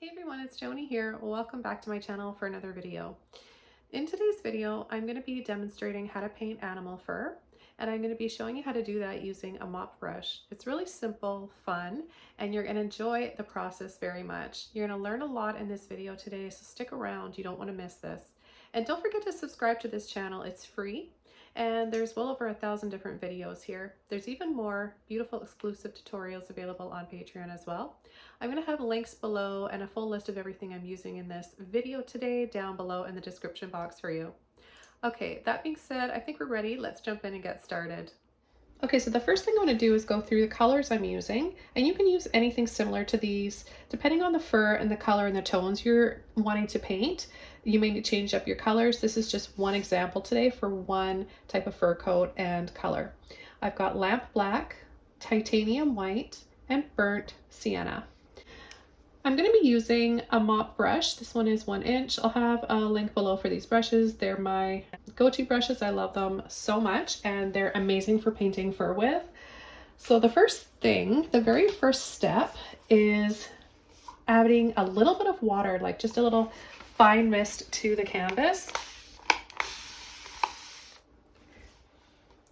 Hey everyone, it's Joni here. Welcome back to my channel for another video. In today's video, I'm going to be demonstrating how to paint animal fur, and I'm going to be showing you how to do that using a mop brush. It's really simple, fun, and you're going to enjoy the process very much. You're going to learn a lot in this video today, so stick around. You don't want to miss this. And don't forget to subscribe to this channel. It's free. And there's well over 1,000 different videos here. There's even more beautiful exclusive tutorials available on Patreon as well. I'm going to have links below and a full list of everything I'm using in this video today down below in the description box for you. Okay, that being said, I think we're ready. Let's jump in and get started. Okay, so the first thing I'm going to do is go through the colors I'm using, and you can use anything similar to these depending on the fur and the color and the tones you're wanting to paint. You may need to change up your colors. This is just one example today for one type of fur coat and color. I've got lamp black, titanium white, and burnt sienna. I'm going to be using a mop brush. This one is 1 inch. I'll have a link below for these brushes. They're my go-to brushes. I love them so much, and they're amazing for painting fur with. So the first thing, the very first step is adding a little bit of water, like just a little fine mist to the canvas.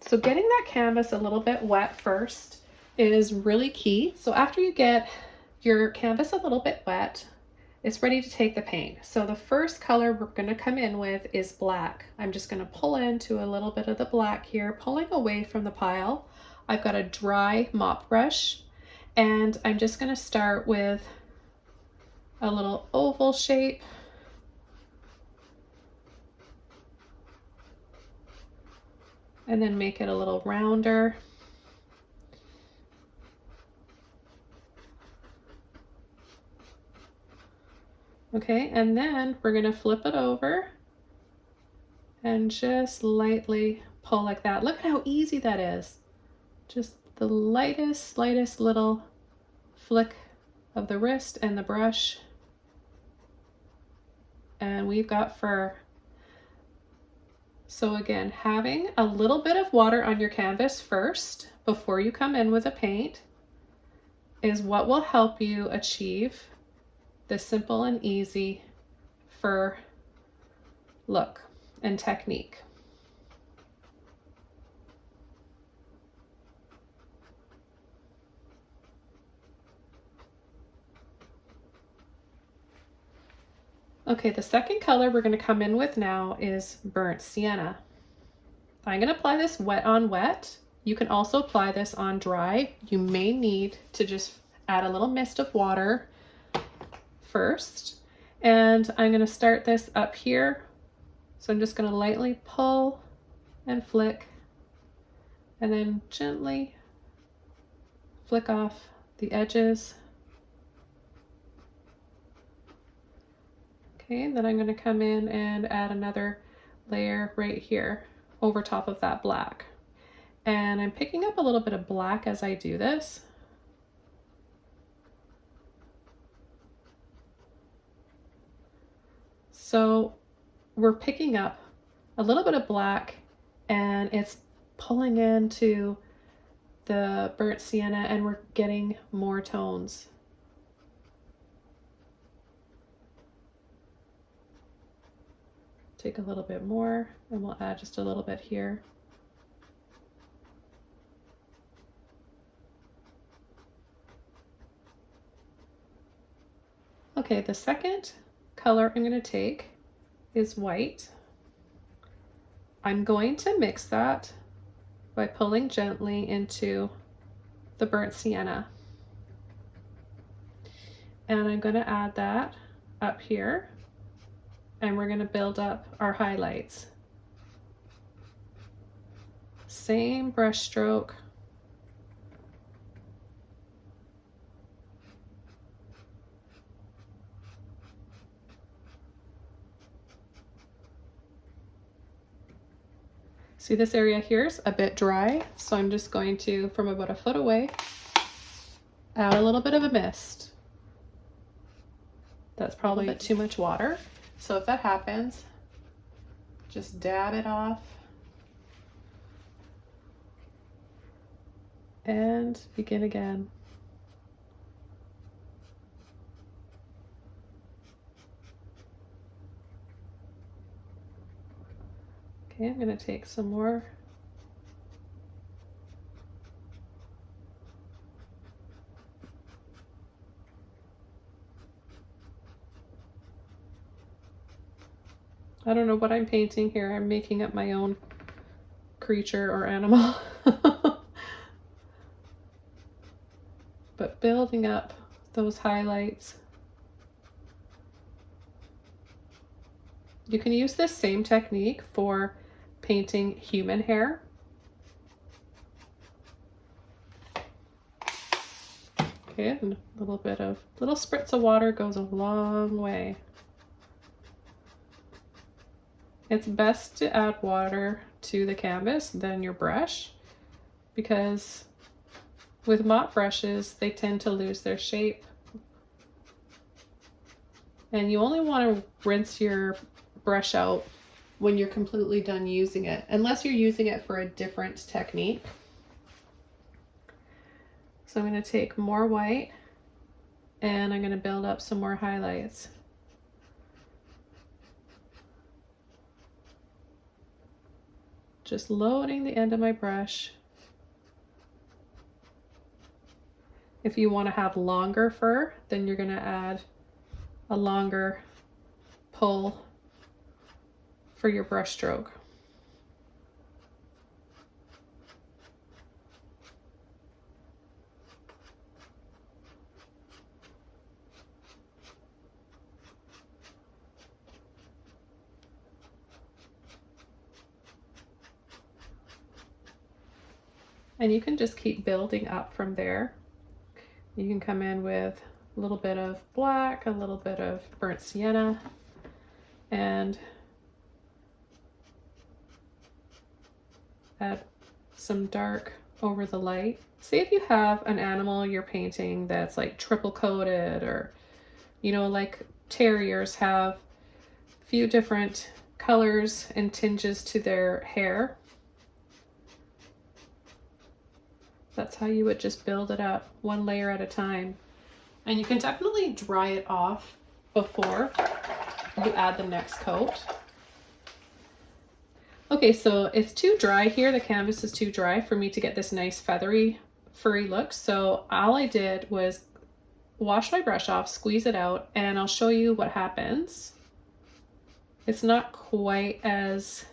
So getting that canvas a little bit wet first is really key. So after you get your canvas a little bit wet, it's ready to take the paint. So the first color we're going to come in with is black. I'm just going to pull into a little bit of the black here, pulling away from the pile. I've got a dry mop brush, and I'm just going to start with a little oval shape. And then make it a little rounder. Okay, and then we're going to flip it over and just lightly pull like that. Look at how easy that is. Just the lightest little flick of the wrist and the brush. And we've got fur. So again, having a little bit of water on your canvas first before you come in with a paint is what will help you achieve this simple and easy fur look and technique. Okay, the second color we're going to come in with now is burnt sienna. I'm going to apply this wet on wet. You can also apply this on dry. You may need to just add a little mist of water first. And I'm going to start this up here. So I'm just going to lightly pull and flick, and then gently flick off the edges. Okay, and then I'm going to come in and add another layer right here over top of that black. And I'm picking up a little bit of black as I do this. So we're picking up a little bit of black, and it's pulling into the burnt sienna, and we're getting more tones. Take a little bit more, and we'll add just a little bit here. Okay, the second color I'm going to take is white. I'm going to mix that by pulling gently into the burnt sienna. And I'm going to add that up here, and we're going to build up our highlights. Same brush stroke. See, this area here is a bit dry, so I'm just going to, from about a foot away, add a little bit of a mist. That's probably a bit too much water. So if that happens, just dab it off and begin again. Okay, I'm going to take some more. I don't know what I'm painting here. I'm making up my own creature or animal. But building up those highlights. You can use this same technique for painting human hair. Okay, and a little spritz of water goes a long way. It's best to add water to the canvas than your brush, because with mop brushes, they tend to lose their shape. And you only want to rinse your brush out when you're completely done using it, unless you're using it for a different technique. So I'm going to take more white and I'm going to build up some more highlights. Just loading the end of my brush. If you want to have longer fur, then you're going to add a longer pull for your brush stroke. And you can just keep building up from there. You can come in with a little bit of black, a little bit of burnt sienna, and add some dark over the light. Say if you have an animal you're painting that's like triple coated, or, you know, like terriers have a few different colors and tinges to their hair. That's how you would just build it up, one layer at a time. And you can definitely dry it off before you add the next coat. Okay, so it's too dry here. The canvas is too dry for me to get this nice feathery, furry look. So all I did was wash my brush off, squeeze it out, and I'll show you what happens. It's not quite as,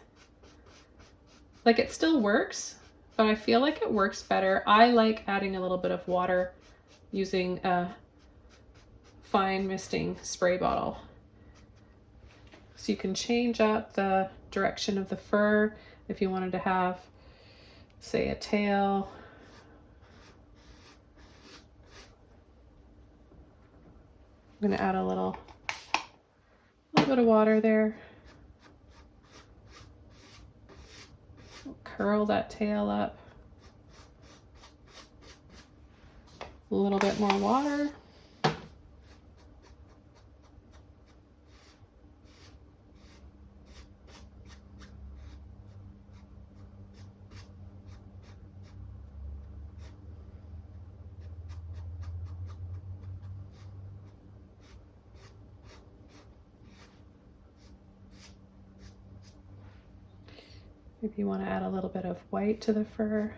like, it still works, but I feel like it works better. I like adding a little bit of water using a fine misting spray bottle. So you can change up the direction of the fur if you wanted to have, say, a tail. I'm going to add a little bit of water there. Curl that tail up. A little bit more water. If you want to add a little bit of white to the fur.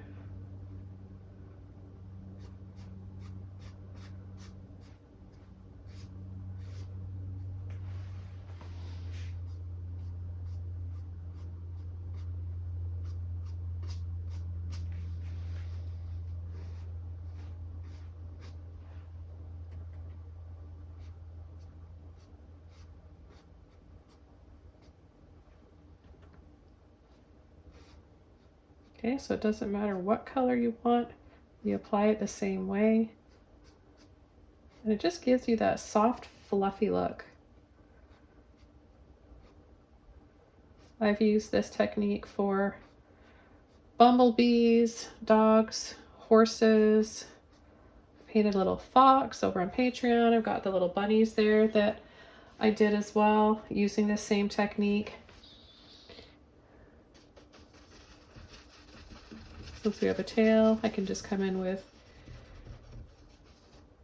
Okay, so it doesn't matter what color you want, you apply it the same way. And it just gives you that soft, fluffy look. I've used this technique for bumblebees, dogs, horses. Painted a little fox over on Patreon. I've got the little bunnies there that I did as well, using this same technique. Since we have a tail, I can just come in with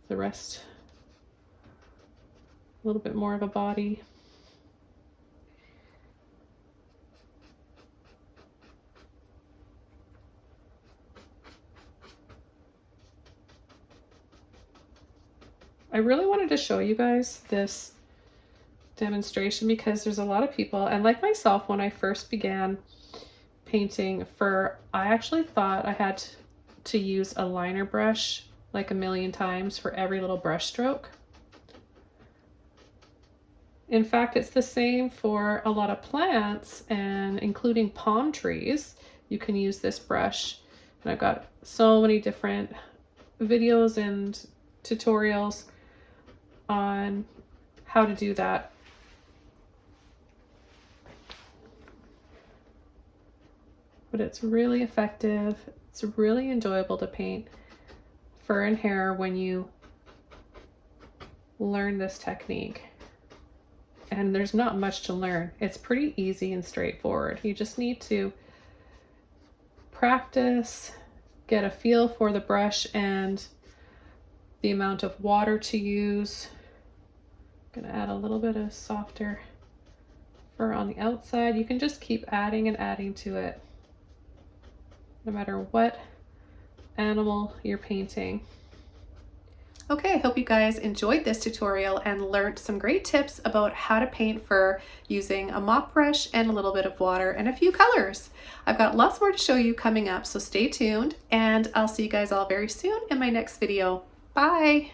the rest, a little bit more of a body. I really wanted to show you guys this demonstration because there's a lot of people, and like myself, when I first began painting fur, I actually thought I had to use a liner brush like a million times for every little brush stroke. In fact, it's the same for a lot of plants, and including palm trees. You can use this brush, and I've got so many different videos and tutorials on how to do that. But it's really effective. It's really enjoyable to paint fur and hair when you learn this technique. And there's not much to learn. It's pretty easy and straightforward. You just need to practice, get a feel for the brush and the amount of water to use. I'm gonna add a little bit of softer fur on the outside. You can just keep adding and adding to it, no matter what animal you're painting. Okay, I hope you guys enjoyed this tutorial and learned some great tips about how to paint fur using a mop brush and a little bit of water and a few colors. I've got lots more to show you coming up, so stay tuned, and I'll see you guys all very soon in my next video. Bye!